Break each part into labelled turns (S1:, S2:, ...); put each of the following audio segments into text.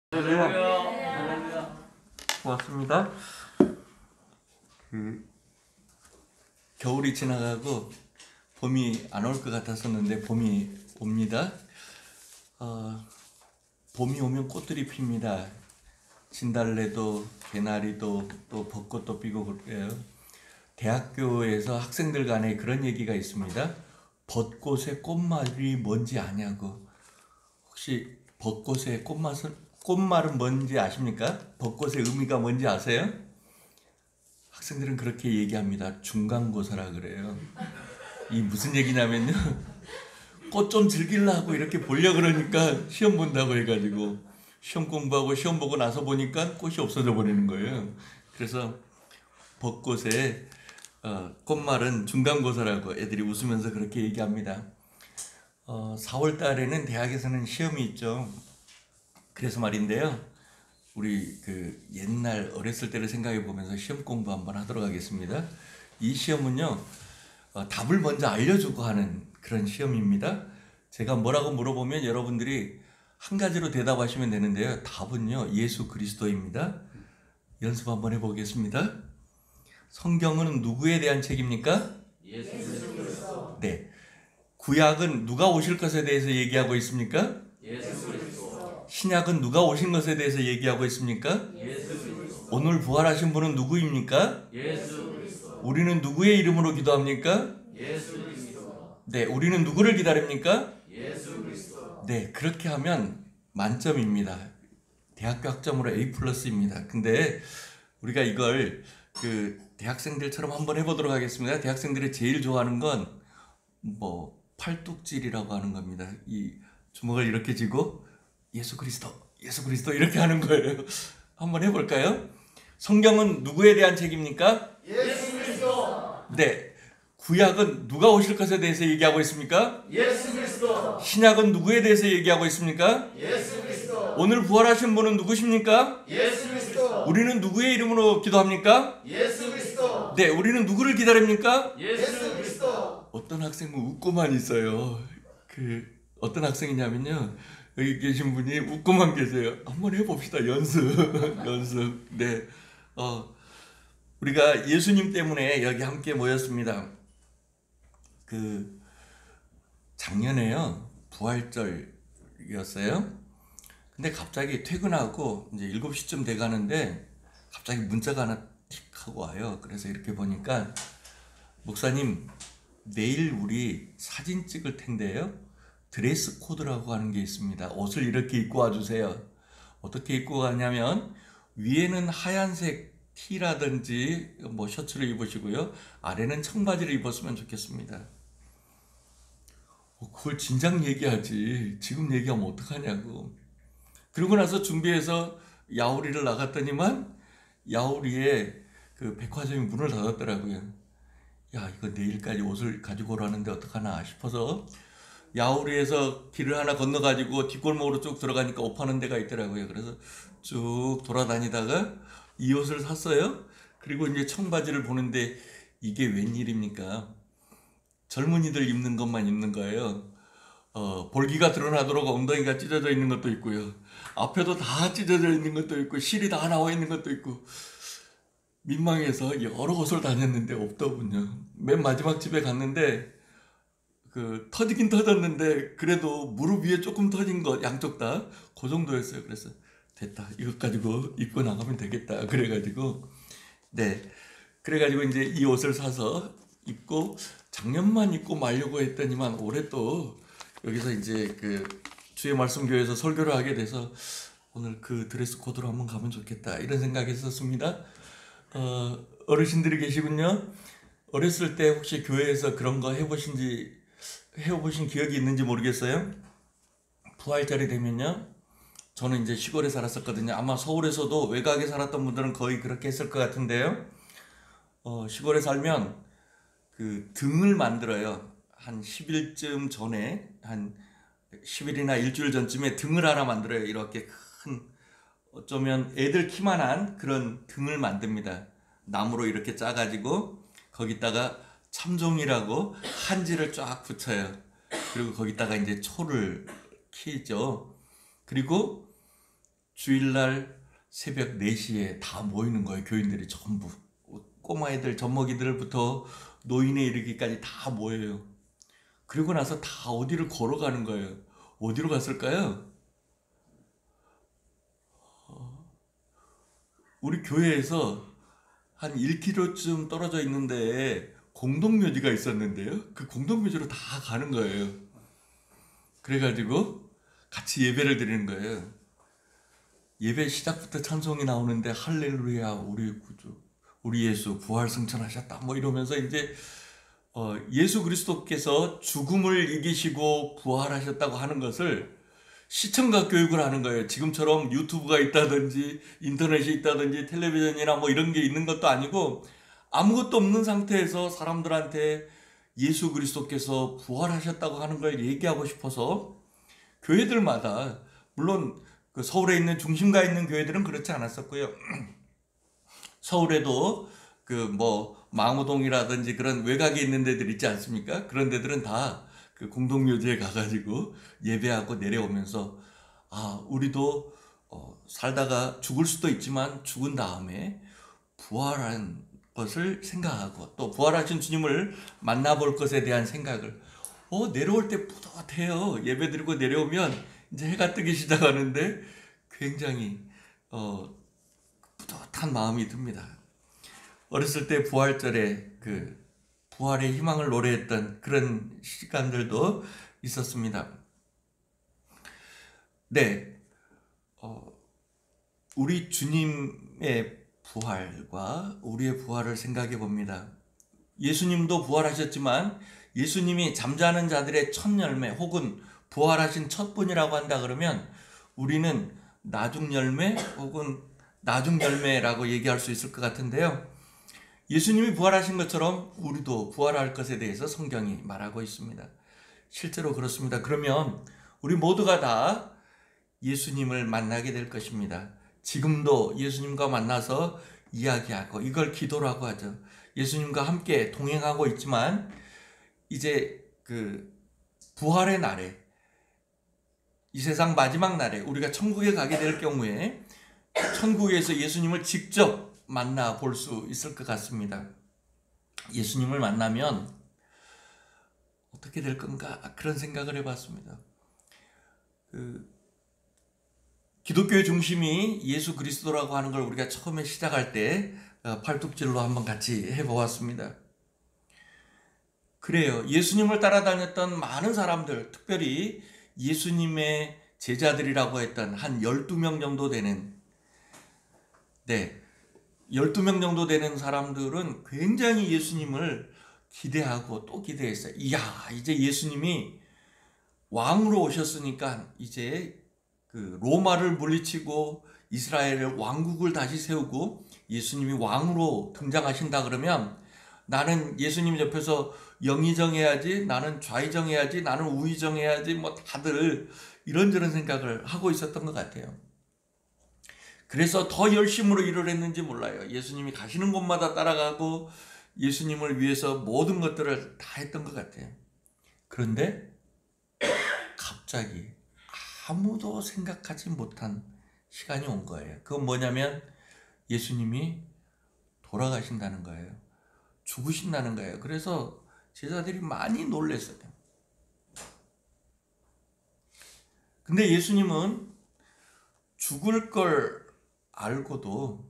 S1: 할렐루야. 고맙습니다. 겨울이 지나가고 봄이 안 올 것 같았었는데 봄이 옵니다. 봄이 오면 꽃들이 핍니다. 진달래도 개나리도 또 벚꽃도 피고 그래요. 대학교에서 학생들 간에 그런 얘기가 있습니다. 벚꽃의 꽃말이 뭔지 아냐고. 혹시 벚꽃의 꽃말은 뭔지 아십니까? 벚꽃의 의미가 뭔지 아세요? 학생들은 그렇게 얘기합니다. 중간고사라 그래요. 이 무슨 얘기냐면요. 꽃 좀 즐기려고 이렇게 보려고 그러니까 시험 본다고 해가지고 시험 공부하고 시험 보고 나서 보니까 꽃이 없어져 버리는 거예요. 그래서 벚꽃의 꽃말은 중간고사라고 애들이 웃으면서 그렇게 얘기합니다. 4월 달에는 대학에서는 시험이 있죠. 그래서 말인데요. 우리 옛날 어렸을 때를 생각해 보면서 시험 공부 한번 하도록 하겠습니다. 이 시험은요, 답을 먼저 알려주고 하는 그런 시험입니다. 제가 뭐라고 물어보면 여러분들이 한 가지로 대답하시면 되는데요. 답은요, 예수 그리스도입니다. 연습 한번 해보겠습니다. 성경은 누구에 대한 책입니까?
S2: 예수 그리스도.
S1: 네. 구약은 누가 오실 것에 대해서 얘기하고 있습니까?
S2: 예수 그리스도.
S1: 신약은 누가 오신 것에 대해서 얘기하고 있습니까?
S2: 예수 그리스도.
S1: 오늘 부활하신 분은 누구입니까?
S2: 예수 그리스도.
S1: 우리는 누구의 이름으로 기도합니까?
S2: 예수 그리스도.
S1: 네, 우리는 누구를 기다립니까?
S2: 예수 그리스도.
S1: 네, 그렇게 하면 만점입니다. 대학교 학점으로 A+입니다. 근데 우리가 이걸 대학생들처럼 한번 해보도록 하겠습니다. 대학생들이 제일 좋아하는 건 팔뚝질이라고 하는 겁니다. 이 주먹을 이렇게 쥐고 예수 그리스도, 예수 그리스도 이렇게 하는 거예요. 한번 해볼까요? 성경은 누구에 대한 책입니까?
S2: 예수 그리스도.
S1: 네. 구약은 누가 오실 것에 대해서 얘기하고 있습니까?
S2: 예수 그리스도.
S1: 신약은 누구에 대해서 얘기하고 있습니까?
S2: 예수 그리스도.
S1: 오늘 부활하신 분은 누구십니까?
S2: 예수 그리스도.
S1: 우리는 누구의 이름으로 기도합니까?
S2: 예수 그리스도.
S1: 네, 우리는 누구를 기다립니까?
S2: 예수 그리스도.
S1: 어떤 학생은 웃고만 있어요. 어떤 학생이냐면요. 여기 계신 분이 웃고만 계세요. 한번 해봅시다. 연습. 연습. 네. 우리가 예수님 때문에 여기 함께 모였습니다. 작년에요. 부활절이었어요. 근데 갑자기 퇴근하고 이제 7시쯤 돼 가는데 갑자기 문자가 하나 틱 하고 와요. 그래서 이렇게 보니까 목사님, 내일 우리 사진 찍을 텐데요. 드레스 코드라고 하는 게 있습니다. 옷을 이렇게 입고 와주세요. 어떻게 입고 가냐면 위에는 하얀색 티라든지 셔츠를 입으시고요. 아래는 청바지를 입었으면 좋겠습니다. 그걸 진작 얘기하지. 지금 얘기하면 어떡하냐고. 그러고 나서 준비해서 야우리를 나갔더니만 야우리에 백화점이 문을 닫았더라고요. 야, 이거 내일까지 옷을 가지고 오라는데 어떡하나 싶어서 야우리에서 길을 하나 건너가지고 뒷골목으로 쭉 들어가니까 옷 파는 데가 있더라고요. 그래서 쭉 돌아다니다가 이 옷을 샀어요. 그리고 이제 청바지를 보는데 이게 웬일입니까? 젊은이들 입는 것만 입는 거예요. 볼기가 드러나도록 엉덩이가 찢어져 있는 것도 있고요. 앞에도 다 찢어져 있는 것도 있고 실이 다 나와 있는 것도 있고 민망해서 여러 곳을 다녔는데 없더군요. 맨 마지막 집에 갔는데 터지긴 터졌는데 그래도 무릎 위에 조금 터진 거 양쪽 다 그 정도였어요. 그래서 됐다. 이것 가지고 입고 나가면 되겠다. 그래가지고 이제 이 옷을 사서 입고 작년만 입고 말려고 했더니만 올해 또 여기서 이제 주의 말씀 교회에서 설교를 하게 돼서 오늘 드레스 코드로 한번 가면 좋겠다 이런 생각이 있었습니다. 어르신들이 계시군요. 어렸을 때 혹시 교회에서 그런 거 해보신 기억이 있는지 모르겠어요. 부활절이 되면요. 저는 이제 시골에 살았었거든요. 아마 서울에서도 외곽에 살았던 분들은 거의 그렇게 했을 것 같은데요. 시골에 살면 등을 만들어요. 한 10일쯤 전에, 한 10일이나 일주일 전쯤에 등을 하나 만들어요. 이렇게 큰, 어쩌면 애들 키만한 그런 등을 만듭니다. 나무로 이렇게 짜가지고 거기다가 참종이라고 한지를 쫙 붙여요. 그리고 거기다가 이제 초를 키죠. 그리고 주일날 새벽 4시에 다 모이는 거예요. 교인들이 전부. 꼬마애들, 젖먹이들부터 노인에 이르기까지 다 모여요. 그리고 나서 다 어디를 걸어가는 거예요. 어디로 갔을까요? 우리 교회에서 한 1km쯤 떨어져 있는데 공동묘지가 있었는데요. 그 공동묘지로 다 가는 거예요. 그래가지고 같이 예배를 드리는 거예요. 예배 시작부터 찬송이 나오는데 할렐루야 우리 구주 우리 예수 부활 승천하셨다 뭐 이러면서 이제 예수 그리스도께서 죽음을 이기시고 부활하셨다고 하는 것을 시청각 교육을 하는 거예요. 지금처럼 유튜브가 있다든지 인터넷이 있다든지 텔레비전이나 뭐 이런 게 있는 것도 아니고 아무것도 없는 상태에서 사람들한테 예수 그리스도께서 부활하셨다고 하는 걸 얘기하고 싶어서 교회들마다 물론 그 서울에 있는 중심가에 있는 교회들은 그렇지 않았었고요. 서울에도 그 뭐 망우동이라든지 그런 외곽에 있는 데들 있지 않습니까? 그런 데들은 다 그 공동묘지에 가가지고 예배하고 내려오면서 우리도 살다가 죽을 수도 있지만 죽은 다음에 부활한 것을 생각하고 또 부활하신 주님을 만나볼 것에 대한 생각을 내려올 때 뿌듯해요. 예배 드리고 내려오면 이제 해가 뜨기 시작하는데 굉장히 뿌듯한 마음이 듭니다. 어렸을 때 부활절에 그 부활의 희망을 노래했던 그런 시간들도 있었습니다. 네, 우리 주님의 부활과 우리의 부활을 생각해 봅니다. 예수님도 부활하셨지만 예수님이 잠자는 자들의 첫 열매 혹은 부활하신 첫 분이라고 한다 그러면 우리는 나중 열매 혹은 나중 열매라고 얘기할 수 있을 것 같은데요. 예수님이 부활하신 것처럼 우리도 부활할 것에 대해서 성경이 말하고 있습니다. 실제로 그렇습니다. 그러면 우리 모두가 다 예수님을 만나게 될 것입니다. 지금도 예수님과 만나서 이야기하고 이걸 기도라고 하죠. 예수님과 함께 동행하고 있지만 이제 그 부활의 날에 이 세상 마지막 날에 우리가 천국에 가게 될 경우에 천국에서 예수님을 직접 만나볼 수 있을 것 같습니다. 예수님을 만나면 어떻게 될 건가 그런 생각을 해봤습니다. 기독교의 중심이 예수 그리스도라고 하는 걸 우리가 처음에 시작할 때 팔뚝질로 한번 같이 해보았습니다. 그래요. 예수님을 따라다녔던 많은 사람들, 특별히 예수님의 제자들이라고 했던 한 12명 정도 되는 12명 정도 되는 사람들은 굉장히 예수님을 기대하고 또 기대했어요. 이야, 이제 예수님이 왕으로 오셨으니까 이제 그 로마를 물리치고 이스라엘의 왕국을 다시 세우고 예수님이 왕으로 등장하신다 그러면 나는 예수님 옆에서 영의정해야지, 나는 좌의정해야지, 나는 우의정해야지, 뭐 다들 이런저런 생각을 하고 있었던 것 같아요. 그래서 더 열심으로 일을 했는지 몰라요. 예수님이 가시는 곳마다 따라가고 예수님을 위해서 모든 것들을 다 했던 것 같아요. 그런데 갑자기 아무도 생각하지 못한 시간이 온 거예요. 그건 뭐냐면 예수님이 돌아가신다는 거예요. 죽으신다는 거예요. 그래서 제자들이 많이 놀랐어요. 근데 예수님은 죽을 걸 알고도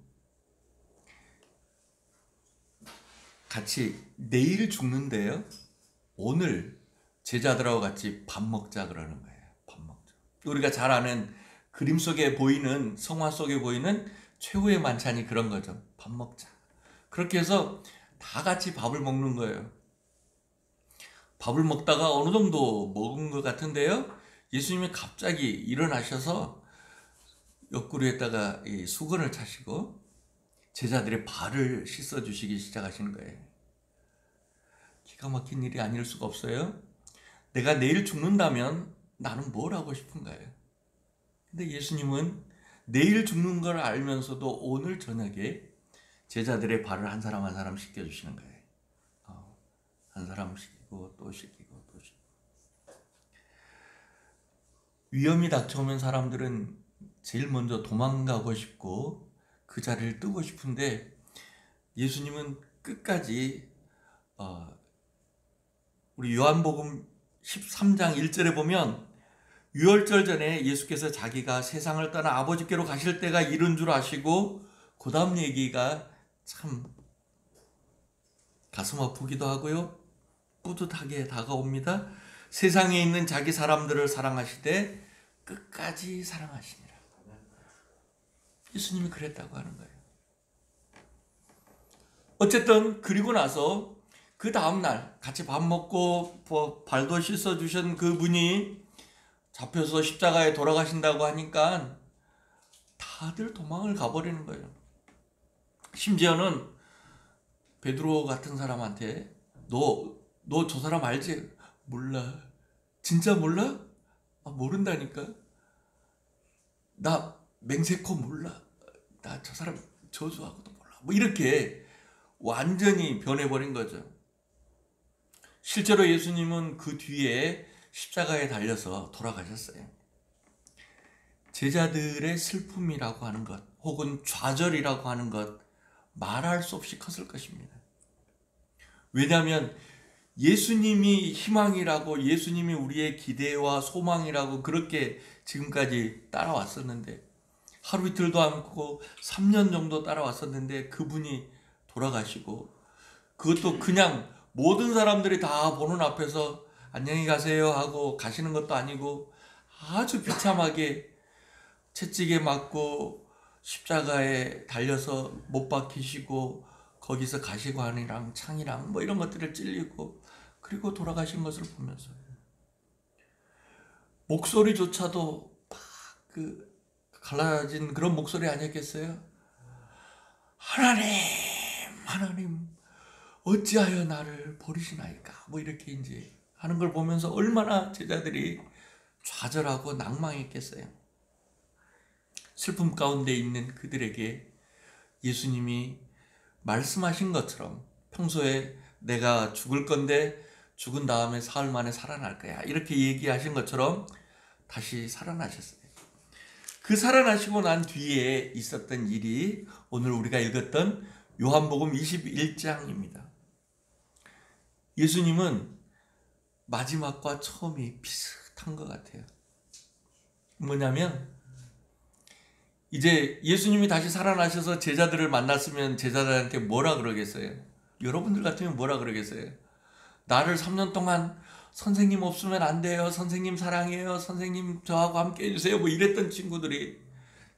S1: 같이 내일 죽는데요. 오늘 제자들하고 같이 밥 먹자 그러는 거예요. 밥 먹자. 우리가 잘 아는 그림 속에 보이는 성화 속에 보이는 최후의 만찬이 그런 거죠. 밥 먹자. 그렇게 해서 다 같이 밥을 먹는 거예요. 밥을 먹다가 어느 정도 먹은 것 같은데요. 예수님이 갑자기 일어나셔서 옆구리에다가 이 수건을 차시고 제자들의 발을 씻어주시기 시작하시는 거예요. 기가 막힌 일이 아닐 수가 없어요. 내가 내일 죽는다면 나는 뭘 하고 싶은가요? 근데 예수님은 내일 죽는 걸 알면서도 오늘 저녁에 제자들의 발을 한 사람 한 사람 씻겨주시는 거예요. 한 사람 씻기고 또 씻기고 또 씻기고. 위험이 닥쳐오면 사람들은 제일 먼저 도망가고 싶고 그 자리를 뜨고 싶은데 예수님은 끝까지 우리 요한복음 13장 1절에 보면 유월절 전에 예수께서 자기가 세상을 떠나 아버지께로 가실 때가 이른 줄 아시고 그 다음 얘기가 참 가슴 아프기도 하고요, 뿌듯하게 다가옵니다. 세상에 있는 자기 사람들을 사랑하시되 끝까지 사랑하시니라. 예수님이 그랬다고 하는 거예요. 어쨌든 그리고 나서 그 다음날 같이 밥 먹고 발도 씻어주신 그분이 잡혀서 십자가에 돌아가신다고 하니까 다들 도망을 가버리는 거예요. 심지어는 베드로 같은 사람한테 너 저 사람 알지? 몰라. 진짜 몰라? 모른다니까. 나 맹세코 몰라. 나 저 사람 저주하고도 몰라. 뭐 이렇게 완전히 변해버린 거죠. 실제로 예수님은 그 뒤에 십자가에 달려서 돌아가셨어요. 제자들의 슬픔이라고 하는 것, 혹은 좌절이라고 하는 것, 말할 수 없이 컸을 것입니다. 왜냐하면 예수님이 희망이라고, 예수님이 우리의 기대와 소망이라고 그렇게 지금까지 따라왔었는데, 하루 이틀도 않고 3년 정도 따라왔었는데 그분이 돌아가시고, 그것도 그냥 모든 사람들이 다 보는 앞에서 안녕히 가세요 하고 가시는 것도 아니고 아주 비참하게 채찍에 맞고 십자가에 달려서 못 박히시고 거기서 가시관이랑 창이랑 뭐 이런 것들을 찔리고 그리고 돌아가신 것을 보면서 목소리조차도 막 갈라진 그런 목소리 아니었겠어요? 하나님 어찌하여 나를 버리시나이까, 뭐 이렇게 이제 하는 걸 보면서 얼마나 제자들이 좌절하고 낭망했겠어요. 슬픔 가운데 있는 그들에게 예수님이 말씀하신 것처럼 평소에 내가 죽을 건데 죽은 다음에 사흘 만에 살아날 거야, 이렇게 얘기하신 것처럼 다시 살아나셨어요. 그 살아나시고 난 뒤에 있었던 일이 오늘 우리가 읽었던 요한복음 21장입니다. 예수님은 마지막과 처음이 비슷한 것 같아요. 뭐냐면 이제 예수님이 다시 살아나셔서 제자들을 만났으면 제자들한테 뭐라 그러겠어요? 여러분들 같으면 뭐라 그러겠어요? 나를 3년 동안 선생님 없으면 안 돼요, 선생님 사랑해요, 선생님 저하고 함께 해주세요, 뭐 이랬던 친구들이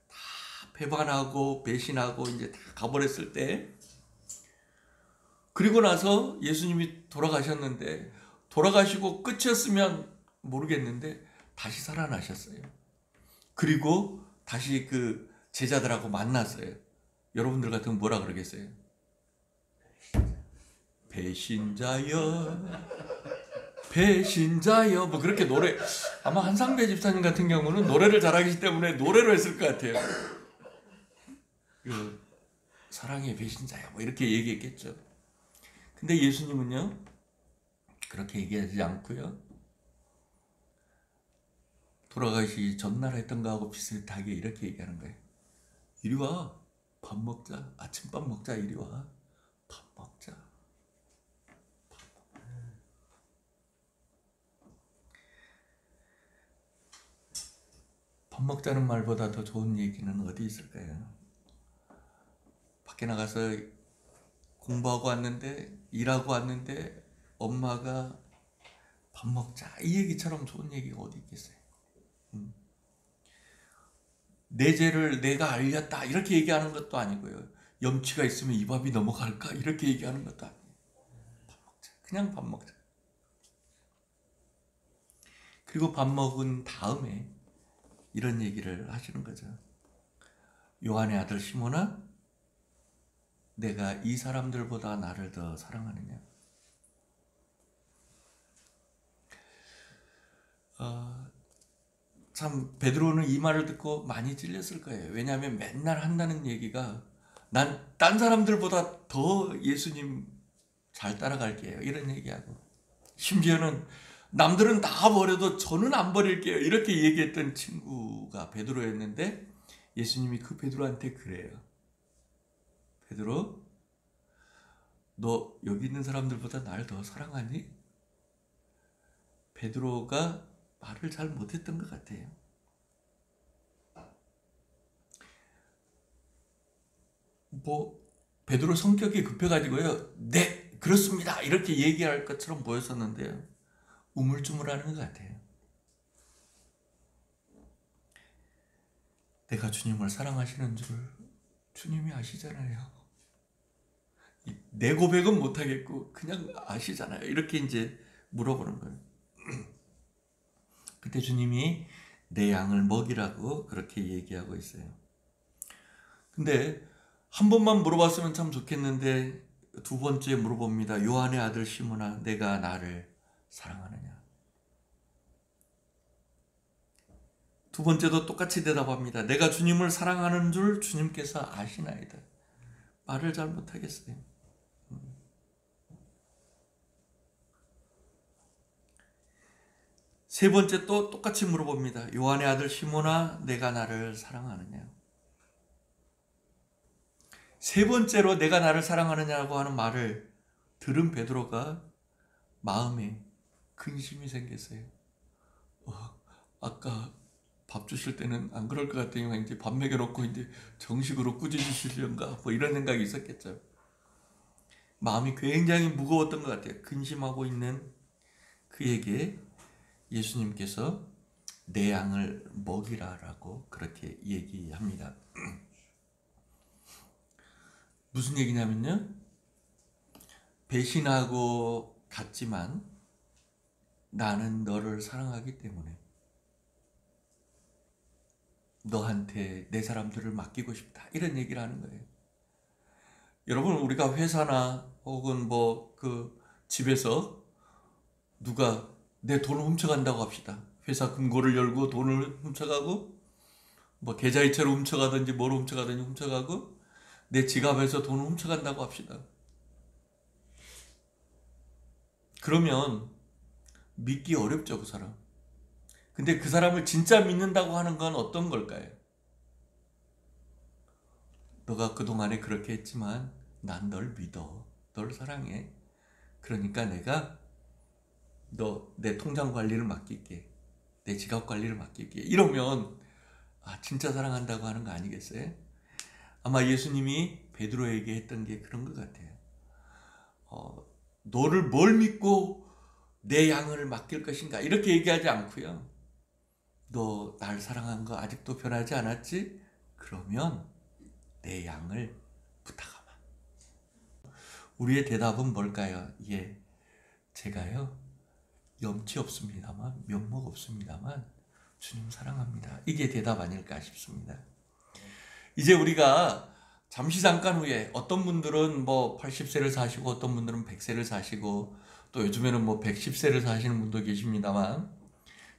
S1: 다 배반하고 배신하고 이제 다 가버렸을 때, 그리고 나서 예수님이 돌아가셨는데, 돌아가시고 끝이었으면 모르겠는데 다시 살아나셨어요. 그리고 다시 그 제자들하고 만났어요. 여러분들 같으면 뭐라 그러겠어요? 배신자여 뭐 그렇게 노래, 아마 한상배 집사님 같은 경우는 노래를 잘하기 때문에 노래로 했을 것 같아요. 사랑의 배신자여 뭐 이렇게 얘기했겠죠. 근데 예수님은요 그렇게 얘기하지 않고요, 돌아가시기 전날 했던 거하고 비슷하게 이렇게 얘기하는 거예요. 이리 와, 밥 먹자, 아침밥 먹자, 이리 와, 밥 먹자. 밥 먹자는 말보다 더 좋은 얘기는 어디 있을까요? 밖에 나가서 공부하고 왔는데, 일하고 왔는데 엄마가 밥 먹자, 이 얘기처럼 좋은 얘기가 어디 있겠어요? 내 죄를 내가 알렸다 이렇게 얘기하는 것도 아니고요, 염치가 있으면 이 밥이 넘어갈까 이렇게 얘기하는 것도 아니에요. 밥 먹자, 그냥 밥 먹자. 그리고 밥 먹은 다음에 이런 얘기를 하시는 거죠. 요한의 아들 시몬아, 내가 이 사람들보다 나를 더 사랑하느냐? 참 베드로는 이 말을 듣고 많이 찔렸을 거예요. 왜냐하면 맨날 한다는 얘기가 난 딴 사람들보다 더 예수님 잘 따라갈게요 이런 얘기하고, 심지어는 남들은 다 버려도 저는 안 버릴게요 이렇게 얘기했던 친구가 베드로였는데, 예수님이 그 베드로한테 그래요. 베드로, 너 여기 있는 사람들보다 날 더 사랑하니? 베드로가 말을 잘 못했던 것 같아요. 베드로 성격이 급해가지고요, 네, 그렇습니다, 이렇게 얘기할 것처럼 보였었는데요, 우물쭈물하는 것 같아요. 내가 주님을 사랑하시는 줄 주님이 아시잖아요. 내 고백은 못하겠고 그냥 아시잖아요. 이렇게 이제 물어보는 거예요. 그때 주님이 내 양을 먹이라고 그렇게 얘기하고 있어요. 근데 한 번만 물어봤으면 참 좋겠는데 두 번째 물어봅니다. 요한의 아들 시몬아, 내가 나를 사랑하느냐? 두 번째도 똑같이 대답합니다. 내가 주님을 사랑하는 줄 주님께서 아시나이다. 말을 잘 못하겠어요. 세 번째 또 똑같이 물어봅니다. 요한의 아들 시몬아, 내가 나를 사랑하느냐? 세 번째로 내가 나를 사랑하느냐고 하는 말을 들은 베드로가 마음에 근심이 생겼어요. 아까 밥 주실 때는 안 그럴 것 같더니 이제 밥 먹여놓고 이제 정식으로 꾸짖으시려는가 뭐 이런 생각이 있었겠죠. 마음이 굉장히 무거웠던 것 같아요. 근심하고 있는 그에게 예수님께서 내 양을 먹이라라고 그렇게 얘기합니다. 무슨 얘기냐면요, 배신하고 갔지만 나는 너를 사랑하기 때문에 너한테 내 사람들을 맡기고 싶다, 이런 얘기를 하는 거예요. 여러분, 우리가 회사나 혹은 집에서 누가 내 돈을 훔쳐간다고 합시다. 회사 금고를 열고 돈을 훔쳐가고 계좌이체로 훔쳐가든지 뭐로 훔쳐가든지 훔쳐가고 내 지갑에서 돈을 훔쳐간다고 합시다. 그러면 믿기 어렵죠, 그 사람. 근데 그 사람을 진짜 믿는다고 하는 건 어떤 걸까요? 너가 그동안에 그렇게 했지만 난 널 믿어. 널 사랑해. 그러니까 내가 너 내 통장 관리를 맡길게. 내 지갑 관리를 맡길게. 이러면 진짜 사랑한다고 하는 거 아니겠어요? 아마 예수님이 베드로에게 했던 게 그런 것 같아요. 너를 뭘 믿고 내 양을 맡길 것인가, 이렇게 얘기하지 않고요. 너 날 사랑한 거 아직도 변하지 않았지? 그러면 내 양을 부탁하마. 우리의 대답은 뭘까요? 제가요, 염치 없습니다만, 면목 없습니다만 주님 사랑합니다. 이게 대답 아닐까 싶습니다. 이제 우리가 잠시 잠깐 후에 어떤 분들은 80세를 사시고 어떤 분들은 100세를 사시고 또 요즘에는 110세를 사시는 분도 계십니다만,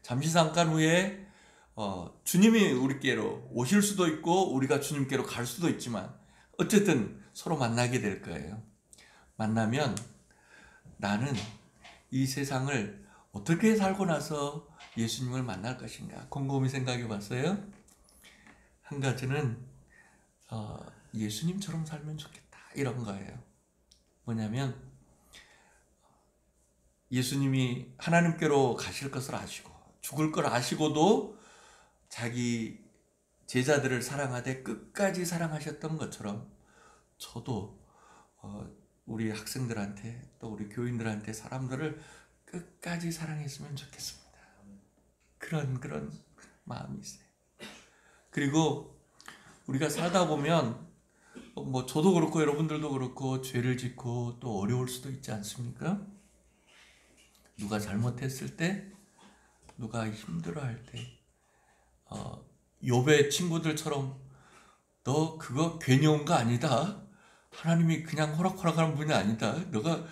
S1: 잠시 잠깐 후에 주님이 우리께로 오실 수도 있고 우리가 주님께로 갈 수도 있지만 어쨌든 서로 만나게 될 거예요. 만나면 나는 이 세상을 어떻게 살고 나서 예수님을 만날 것인가 곰곰이 생각해 봤어요. 한 가지는 예수님처럼 살면 좋겠다, 이런 거예요. 뭐냐면 예수님이 하나님께로 가실 것을 아시고 죽을 걸 아시고도 자기 제자들을 사랑하되 끝까지 사랑하셨던 것처럼 저도 우리 학생들한테 또 우리 교인들한테 사람들을 끝까지 사랑했으면 좋겠습니다. 그런 마음이 있어요. 그리고 우리가 살다 보면 저도 그렇고 여러분들도 그렇고 죄를 짓고 또 어려울 수도 있지 않습니까? 누가 잘못했을 때, 누가 힘들어할 때, 욥의 친구들처럼 너 그거 괜히 온 거 아니다. 하나님이 그냥 호락호락하는 분이 아니다. 너가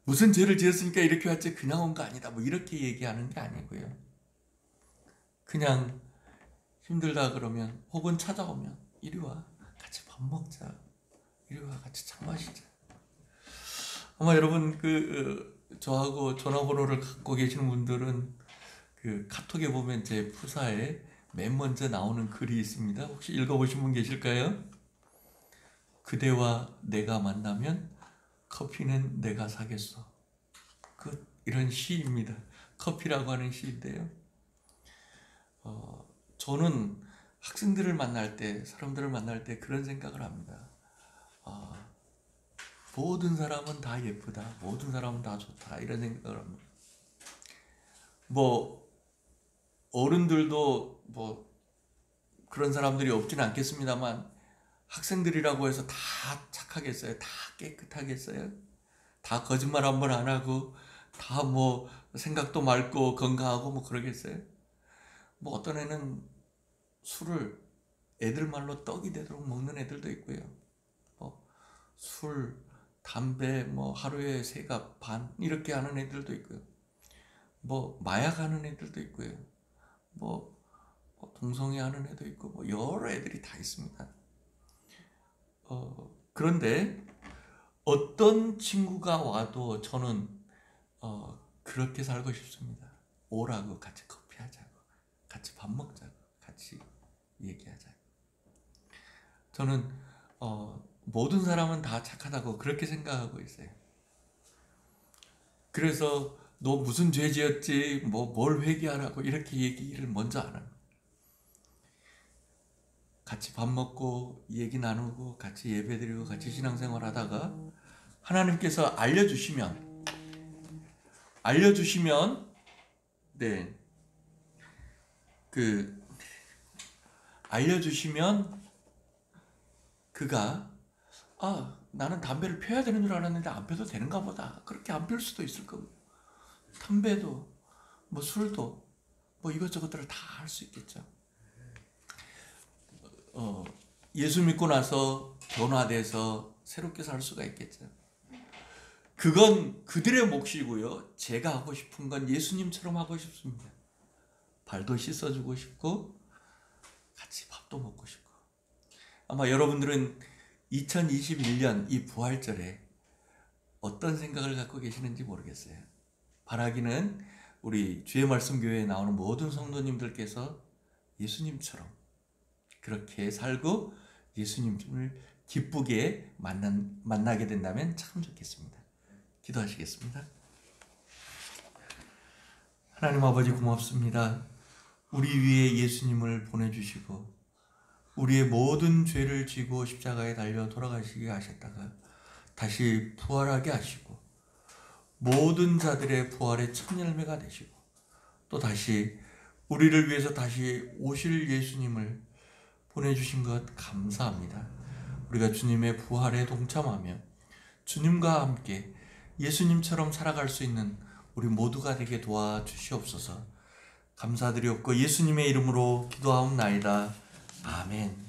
S1: 무슨 죄를 지었으니까 이렇게 왔지 그냥 온 거 아니다. 이렇게 얘기하는 게 아니고요. 그냥 힘들다 그러면 혹은 찾아오면 이리 와, 같이 밥 먹자. 이리 와, 같이 차 마시자. 아마 여러분 저하고 전화번호를 갖고 계시는 분들은 카톡에 보면 제 프사에 맨 먼저 나오는 글이 있습니다. 혹시 읽어보신 분 계실까요? 그대와 내가 만나면 커피는 내가 사겠소. 이런 시입니다. 커피라고 하는 시인데요. 저는 학생들을 만날 때, 사람들을 만날 때 그런 생각을 합니다. 모든 사람은 다 예쁘다. 모든 사람은 다 좋다. 이런 생각을 합니다. 어른들도 그런 사람들이 없지는 않겠습니다만 학생들이라고 해서 다 착하겠어요? 다 깨끗하겠어요? 다 거짓말 한 번 안 하고 다 생각도 맑고 건강하고 그러겠어요? 어떤 애는 술을 애들 말로 떡이 되도록 먹는 애들도 있고요. 술, 담배 하루에 3갑 반 이렇게 하는 애들도 있고요. 마약하는 애들도 있고요. 동성애 하는 애도 있고 여러 애들이 다 있습니다. 그런데 어떤 친구가 와도 저는 그렇게 살고 싶습니다. 오라고 같이 커피하자고, 같이 밥 먹자고, 같이 얘기하자고. 저는 모든 사람은 다 착하다고 그렇게 생각하고 있어요. 그래서 너 무슨 죄 지었지, 뭘 회개하라고 이렇게 얘기를 먼저 안 합니다. 같이 밥 먹고 얘기 나누고 같이 예배드리고 같이 신앙생활 하다가 하나님께서 알려주시면 네, 알려주시면 그가 나는 담배를 펴야 되는 줄 알았는데 안 펴도 되는가 보다. 그렇게 안 필 수도 있을 거고, 담배도 술도 이것저것들을 다 할 수 있겠죠. 예수 믿고 나서 변화돼서 새롭게 살 수가 있겠죠. 그건 그들의 몫이고요. 제가 하고 싶은 건 예수님처럼 하고 싶습니다. 발도 씻어주고 싶고 같이 밥도 먹고 싶고. 아마 여러분들은 2021년 이 부활절에 어떤 생각을 갖고 계시는지 모르겠어요. 바라기는 우리 주의 말씀 교회에 나오는 모든 성도님들께서 예수님처럼 그렇게 살고 예수님을 기쁘게 만나게 된다면 참 좋겠습니다. 기도하시겠습니다. 하나님 아버지 고맙습니다. 우리 위에 예수님을 보내주시고 우리의 모든 죄를 지고 십자가에 달려 돌아가시게 하셨다가 다시 부활하게 하시고 모든 자들의 부활의 첫 열매가 되시고 또 다시 우리를 위해서 다시 오실 예수님을 보내주신 것 감사합니다. 우리가 주님의 부활에 동참하며 주님과 함께 예수님처럼 살아갈 수 있는 우리 모두가 되게 도와주시옵소서. 감사드리옵고 예수님의 이름으로 기도하옵나이다. 아멘.